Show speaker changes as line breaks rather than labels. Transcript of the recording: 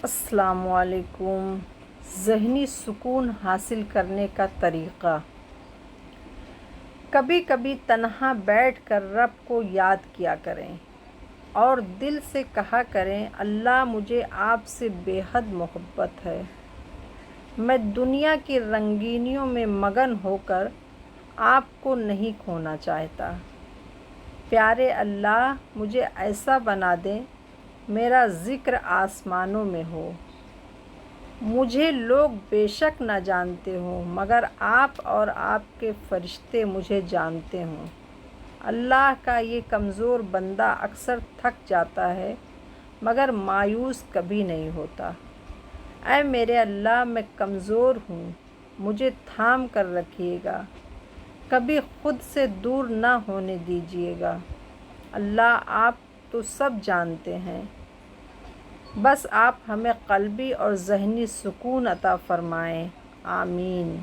السلام علیکم۔ ذہنی سکون حاصل کرنے کا طریقہ۔ کبھی کبھی تنہا بیٹھ کر رب کو یاد کیا کریں اور دل سے کہا کریں، اللہ مجھے آپ سے بے حد محبت ہے۔ میں دنیا کی رنگینیوں میں مگن ہو کر آپ کو نہیں کھونا چاہتا۔ پیارے اللہ، مجھے ایسا بنا دیں میرا ذکر آسمانوں میں ہو، مجھے لوگ بے شک نہ جانتے ہوں مگر آپ اور آپ کے فرشتے مجھے جانتے ہوں۔ اللہ کا یہ کمزور بندہ اکثر تھک جاتا ہے مگر مایوس کبھی نہیں ہوتا۔ اے میرے اللہ، میں کمزور ہوں، مجھے تھام کر رکھیے گا، کبھی خود سے دور نہ ہونے دیجیے گا۔ اللہ، آپ تو سب جانتے ہیں، بس آپ ہمیں قلبی اور ذہنی سکون عطا فرمائیں۔ آمین۔